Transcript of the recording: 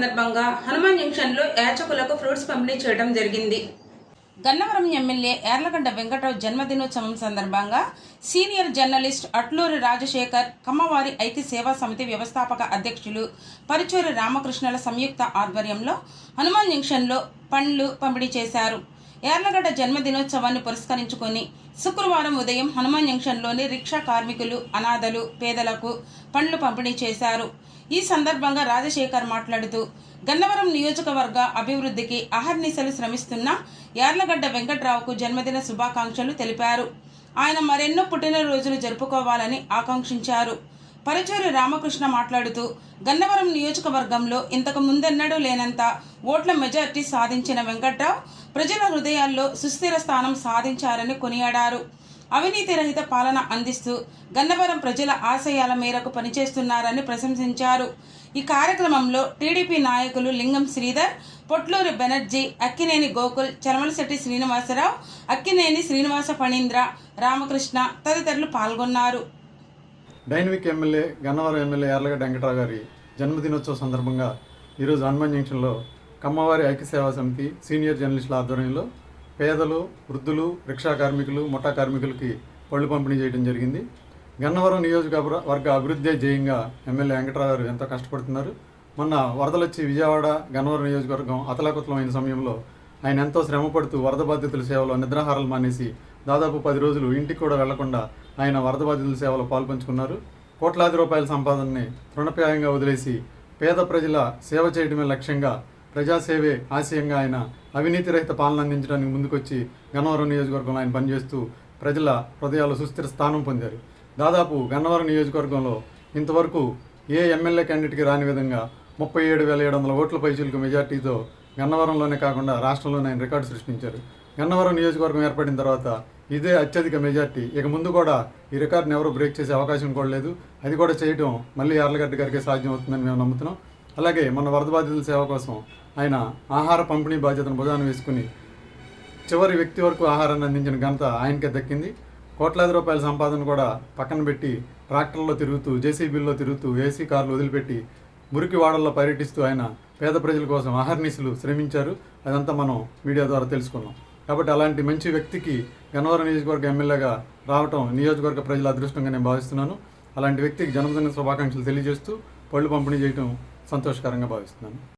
సందర్భంగా హనుమాన్ జంక్షన్లో యాచకులకు ఫ్రూట్స్ పంపిణీ చేయడం జరిగింది. గన్నవరం ఎమ్మెల్యే యార్లగడ్డ వెంకట్రావు జన్మదినోత్సవం సందర్భంగా సీనియర్ జర్నలిస్ట్ అట్లూరి రాజశేఖర్, కమ్మవారి ఐక్య సేవా సమితి వ్యవస్థాపక అధ్యక్షులు పరుచూరి రామకృష్ణుల సంయుక్త ఆధ్వర్యంలో హనుమాన్ జంక్షన్లో పండ్లు పంపిణీ చేశారు. యార్లగడ్డ జన్మదినోత్సవాన్ని పురస్కరించుకొని శుక్రవారం ఉదయం హనుమాన్ జంక్షన్లోని రిక్షా కార్మికులు, అనాథలు, పేదలకు పండ్లు పంపిణీ చేశారు. ఈ సందర్భంగా రాజశేఖర్ మాట్లాడుతూ గన్నవరం నియోజకవర్గ అభివృద్ధికి అహర్నిశలు శ్రమిస్తున్న యార్లగడ్డ వెంకట్రావుకు జన్మదిన శుభాకాంక్షలు తెలిపారు. ఆయన మరెన్నో పుట్టినరోజులు జరుపుకోవాలని ఆకాంక్షించారు. పరుచూరి రామకృష్ణ మాట్లాడుతూ గన్నవరం నియోజకవర్గంలో ఇంతకు ముందెన్నడూ లేనంత ఓట్ల మెజార్టీ సాధించిన వెంకట్రావు ప్రజల హృదయాల్లో సుస్థిర స్థానం సాధించారని కొనియాడారు. అవినీతి రహిత పాలన అందిస్తూ గన్నవరం ప్రజల ఆశయాల మేరకు పనిచేస్తున్నారని ప్రశంసించారు. ఈ కార్యక్రమంలో టీడీపీ నాయకులు లింగం శ్రీధర్, పొట్లూరి బెనర్జీ, అక్కినేని గోకుల్, చలమలశెట్టి శ్రీనివాసరావు, అక్కినేని శ్రీనివాస ఫణీంద్ర, రామకృష్ణ తదితరులు పాల్గొన్నారు. Dynamic MLA Gannavaram MLA Yarlagadda Venkatrao గారి జన్మదినోత్సవ సందర్భంగా ఈరోజు హనుమాన్ జంక్షన్లో కమ్మవారి ఐక్య సేవా సమితి సీనియర్ జర్నలిస్టుల ఆధ్వర్యంలో పేదలు, వృద్ధులు, రిక్షా కార్మికులు, ముఠా కార్మికులకి పళ్ళు పంపిణీ చేయడం జరిగింది. గన్నవరం నియోజకవర్గ అభివృద్ధి జయంగా ఎమ్మెల్యే వెంకట్రావు గారు ఎంతో కష్టపడుతున్నారు. మొన్న వరదలు వచ్చి విజయవాడ, గన్నవరం నియోజకవర్గం అతలాకుతలమైన సమయంలో ఆయన ఎంతో శ్రమపడుతూ వరద బాధితుల సేవలో నిద్రాహారాలు మానేసి దాదాపు 10 రోజులు ఇంటికి కూడా వెళ్లకుండా ఆయన వరద బాధితుల సేవలో పాల్పంచుకున్నారు. కోట్లాది రూపాయల సంపాదనని తృణప్రాయంగా వదిలేసి పేద ప్రజల సేవ చేయడమే లక్ష్యంగా, ప్రజాసేవే ఆశయంగా ఆయన అవినీతి రహిత పాలన అందించడానికి ముందుకొచ్చి గన్నవరం నియోజకవర్గంలో ఆయన పనిచేస్తూ ప్రజల హృదయాలు సుస్థిర స్థానం పొందారు. దాదాపు గన్నవరం నియోజకవర్గంలో ఇంతవరకు ఏ ఎమ్మెల్యే క్యాండిడేట్కి రాని విధంగా 37,700 ఓట్ల పైచీలకు మెజార్టీతో గన్నవరంలోనే కాకుండా రాష్ట్రంలోనే ఆయన రికార్డు సృష్టించారు. గన్నవరం నియోజకవర్గం ఏర్పడిన తర్వాత ఇదే అత్యధిక మెజార్టీ. ఇక ముందు కూడా ఈ రికార్డుని ఎవరు బ్రేక్ చేసే అవకాశం కూడా లేదు. అది కూడా చేయడం మళ్ళీ యార్లగడ్డ గారికి సాధ్యం అవుతుందని మేము నమ్ముతున్నాం. అలాగే మన వరద బాధితుల సేవ కోసం ఆయన ఆహార పంపిణీ బాధ్యతను భుజాన వేసుకుని చివరి వ్యక్తి వరకు ఆహారాన్ని అందించిన ఘనత ఆయనకే దక్కింది. కోట్లాది రూపాయల సంపాదన కూడా పక్కన పెట్టి ట్రాక్టర్లో తిరుగుతూ, జేసీబీల్లో తిరుగుతూ, ఏసీ కార్లు వదిలిపెట్టి మురికి వాడల్లో పర్యటిస్తూ ఆయన పేద ప్రజల కోసం అహర్నిశలు శ్రమించారు. అదంతా మనం మీడియా ద్వారా తెలుసుకున్నాం. కాబట్టి అలాంటి మంచి వ్యక్తికి గన్నవరం నియోజకవర్గ ఎమ్మెల్యేగా రావటం నియోజకవర్గ ప్రజల అదృష్టంగా నేను భావిస్తున్నాను. అలాంటి వ్యక్తికి జన్మదిన శుభాకాంక్షలు తెలియజేస్తూ పళ్ళు పంపిణీ చేయడం సంతోషకరంగా భావిస్తున్నాను.